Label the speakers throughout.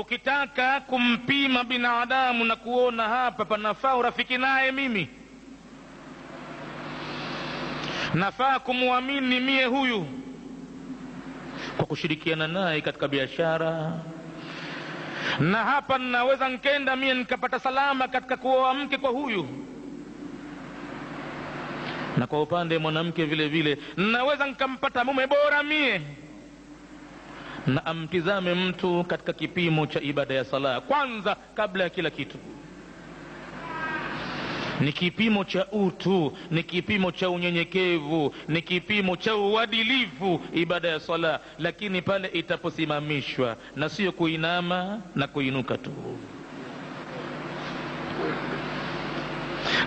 Speaker 1: Ukitaka kumpima binadamu na kuona hapa panafaa urafiki naye, mimi nafaa kumuamini mie huyu kwa kushirikiana naye katika biashara, na hapa naweza nkenda mie nikapata salama katika kuoa mke kwa huyu, na kwa upande mwanamke vile vile naweza nkampata mume bora mie. Na amtizame mtu katika kipimo cha ibada ya sala kwanza kabla ya kila kitu. Ni kipimo cha utu, ni kipimo cha unyenyekevu, ni kipimo cha uadilifu ibada ya sala, lakini pale itaposimamishwa, na sio kuinama na kuinuka tu.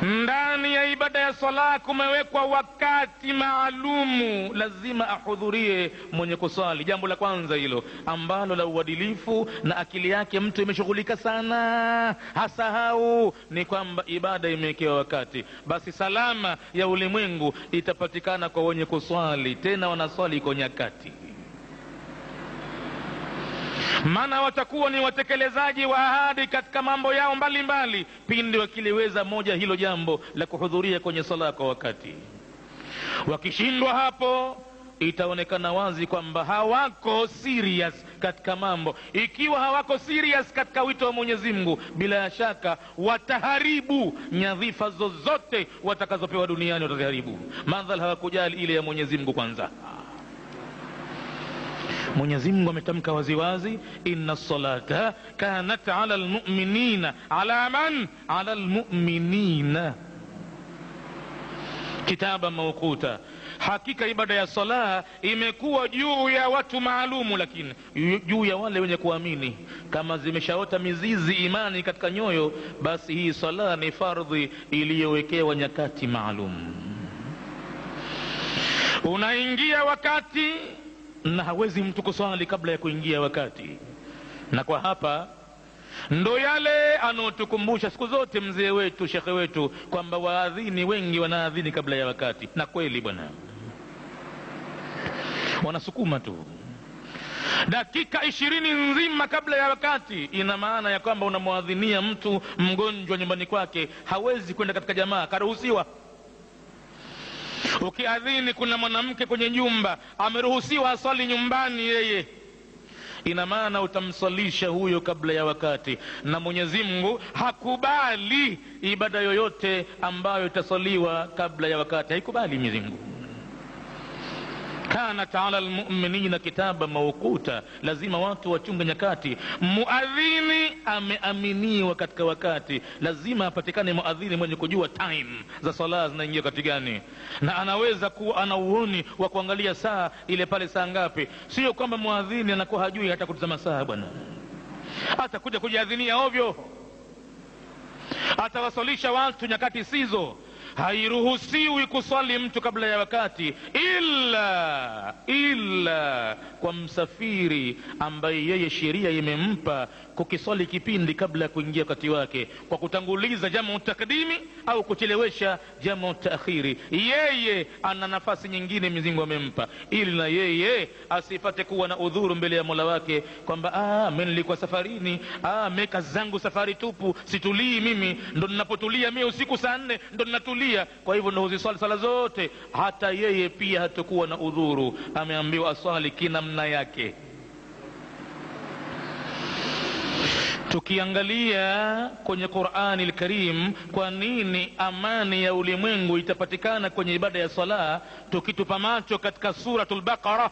Speaker 1: Ndani ya ibada ya sala kumewekwa wakati maalumu, lazima ahudhurie mwenye kusali. Jambo la kwanza hilo ambalo la uadilifu, na akili yake mtu imeshughulika sana hasahau, ni kwamba ibada imewekewa wakati. Basi salama ya ulimwengu itapatikana kwa wenye kuswali, tena wanaswali kwa nyakati, maana watakuwa ni watekelezaji wa ahadi katika mambo yao mbalimbali pindi wakiliweza moja hilo jambo la kuhudhuria kwenye sala kwa wakati. Wakishindwa hapo, itaonekana wazi kwamba hawako serious katika mambo. Ikiwa hawako serious katika wito wa Mwenyezi Mungu, bila shaka wataharibu nyadhifa zozote watakazopewa duniani, wataziharibu madhal hawakujali ile ya Mwenyezi Mungu kwanza. Mwenyezi Mungu ametamka waziwazi, inna salata kanat ala almu'minina ala man ala almu'minina kitaba mawquta. Hakika ibada ya sala imekuwa juu ya watu maalumu, lakini juu ya wale wenye kuamini. Kama zimeshaota mizizi imani katika nyoyo, basi hii sala ni fardhi iliyowekewa nyakati maalum. Unaingia wakati, na hawezi mtu kuswali kabla ya kuingia wakati. Na kwa hapa ndo yale anotukumbusha siku zote mzee wetu, shekhe wetu, kwamba waadhini wengi wanaadhini kabla ya wakati. Na kweli bwana, wanasukuma tu dakika 20 nzima kabla ya wakati. Ina maana ya kwamba unamuadhinia mtu mgonjwa nyumbani kwake, hawezi kwenda katika jamaa, karuhusiwa. Ukiadhini kuna mwanamke kwenye nyumba, ameruhusiwa aswali nyumbani yeye, ina maana utamsalisha huyo kabla ya wakati. Na Mwenyezi Mungu hakubali ibada yoyote ambayo itasaliwa kabla ya wakati, haikubali Mwenyezi Mungu. Kanat ala almu'minina kitaba mawquta, lazima watu wachunge nyakati. Muadhini ameaminiwa katika wakati, lazima apatikane muadhini mwenye kujua time za sala zinaingia kati gani, na anaweza kuwa ana uoni wa kuangalia saa ile pale saa ngapi. Sio kwamba muadhini anakuwa hajui hata kutazama saa bwana, atakuja kujiadhinia ovyo, atawasalisha watu nyakati sizo. Hairuhusiwi kuswali mtu kabla ya wakati ila kwa msafiri ambaye yeye sheria imempa kukiswali kipindi kabla ya kuingia wakati wake, kwa kutanguliza jamu takdimi au kuchelewesha jamu taakhiri. Yeye ana nafasi nyingine Mwenyezi Mungu amempa, ili na yeye asipate kuwa na udhuru mbele ya Mola wake kwamba mimi nilikuwa safarini, mimi kazi zangu safari tupu, situlii mimi, ndo ninapotulia mimi usiku saa 4 ndo ninatulia, kwa hivyo ndo huziswali sala zote. Hata yeye pia hatakuwa na udhuru, ameambiwa aswali kinamna yake. Tukiangalia kwenye Qur'ani al-Karim, kwa nini amani ya ulimwengu itapatikana kwenye ibada ya sala, tukitupa macho katika suratul Baqara,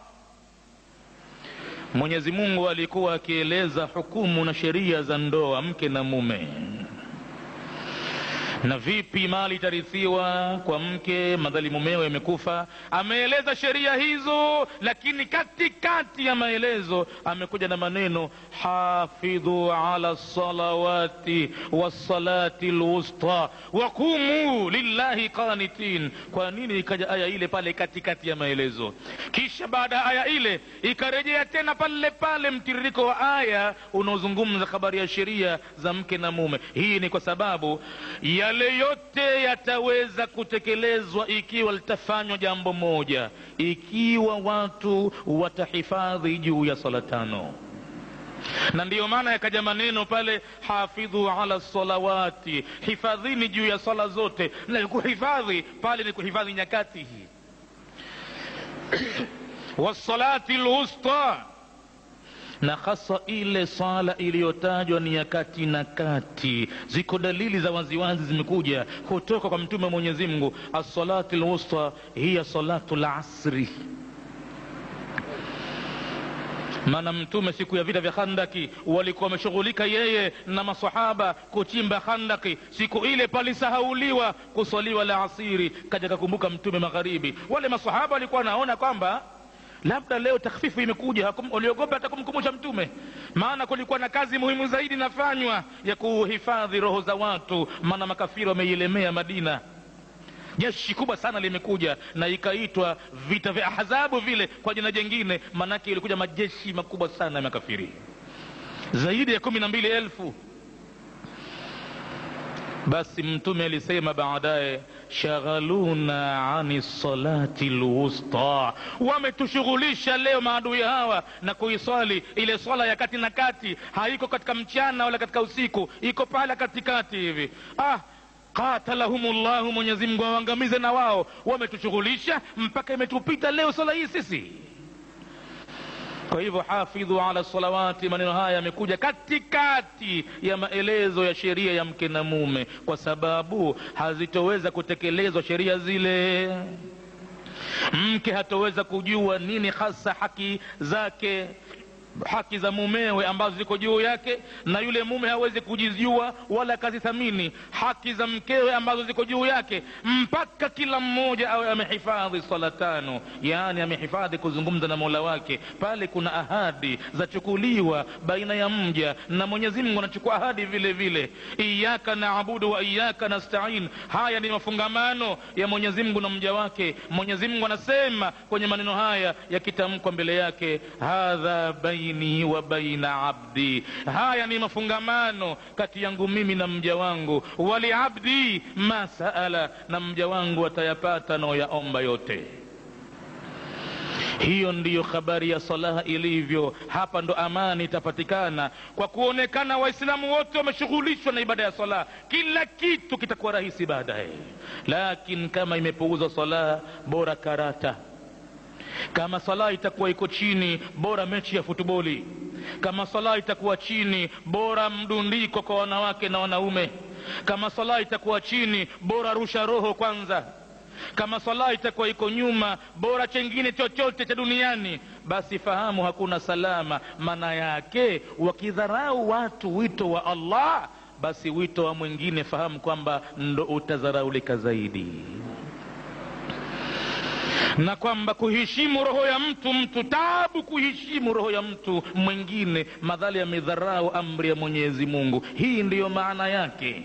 Speaker 1: Mwenyezi Mungu alikuwa akieleza hukumu na sheria za ndoa mke na mume, na vipi mali itarithiwa kwa mke madhali mumewe amekufa. Ameeleza sheria hizo, lakini katikati ya maelezo amekuja na maneno hafidhu ala salawati wassalati alwusta wa qumu lillahi qanitin. Kwa nini ikaja aya ile pale katikati ya maelezo, kisha baada ya aya ile ikarejea tena pale pale mtiririko wa aya unaozungumza habari ya sheria za mke na mume? Hii ni kwa sababu yale yote yataweza kutekelezwa ikiwa litafanywa jambo moja, ikiwa watu watahifadhi juu ya sala 5. Na ndiyo maana yakaja maneno pale, hafidhu ala salawati, hifadhini juu ya sala zote. Na kuhifadhi pale ni kuhifadhi nyakati wassalati alwusta, na hasa ile sala iliyotajwa ni ya kati na kati. Ziko dalili za waziwazi zimekuja kutoka kwa mtume wa Mwenyezi Mungu, as-salatu al-wusta hiya salatu al-asri. Maana mtume siku ya vita vya Khandaki walikuwa wameshughulika yeye na masahaba kuchimba Khandaki. Siku ile palisahauliwa kuswaliwa la asiri, kaja kakumbuka mtume magharibi. Wale masahaba walikuwa wanaona kwamba labda leo takhfifu imekuja, waliogopa hata kumkumbusha mtume, maana kulikuwa na kazi muhimu zaidi nafanywa ya kuhifadhi roho za watu. Maana makafiri wameilemea Madina, jeshi kubwa sana limekuja, na ikaitwa vita vya Ahzabu vile kwa jina jingine, manake ilikuja majeshi makubwa sana ya makafiri zaidi ya 12,000. Basi mtume alisema baadaye, shaghaluna ani salati alwusta, wametushughulisha leo maadui hawa na kuiswali ile swala ya kati na kati. Haiko katika mchana wala katika usiku, iko pale katikati hivi. Qatalahumullahu, Mwenyezi Mungu awangamize na wao. Wametushughulisha mpaka imetupita leo swala hii sisi. Kwa hivyo hafidhu ala salawati, maneno haya yamekuja katikati ya maelezo ya sheria ya mke na mume, kwa sababu hazitoweza kutekelezwa sheria zile. Mke hatoweza kujua nini hasa haki zake, haki za mumewe ambazo ziko juu yake, na yule mume hawezi kujijua wala kazithamini haki za mkewe ambazo ziko juu yake, mpaka kila mmoja awe amehifadhi sala tano, yani amehifadhi kuzungumza na Mola wake. Pale kuna ahadi za chukuliwa baina ya mja na Mwenyezi Mungu, anachukua ahadi vile vile, iyyaka na'budu wa iyyaka nasta'in. Haya ni mafungamano ya Mwenyezi Mungu na mja wake. Mwenyezi Mungu anasema kwenye maneno haya yakitamkwa mbele yake, hadha baini wa baina abdi, haya ni mafungamano kati yangu mimi na mja wangu. Wali abdi ma saala, na mja wangu atayapata na yaomba yote. Hiyo ndiyo habari ya sala ilivyo. Hapa ndo amani itapatikana, kwa kuonekana Waislamu wote wameshughulishwa na ibada ya sala. Kila kitu kitakuwa rahisi baadaye. Lakini kama imepuuza sala, bora karata. Kama sala itakuwa iko chini, bora mechi ya futuboli. Kama sala itakuwa chini, bora mdundiko kwa wanawake na wanaume. Kama sala itakuwa chini, bora rusha roho kwanza. Kama sala itakuwa iko nyuma, bora chengine chochote cha duniani. Basi fahamu hakuna salama. Maana yake wakidharau watu wito wa Allah, basi wito wa mwingine fahamu kwamba ndo utadharaulika zaidi, na kwamba kuheshimu roho ya mtu tabu kuheshimu roho ya mtu mwingine, madhali amedharau amri ya Mwenyezi Mungu. Hii ndiyo maana yake.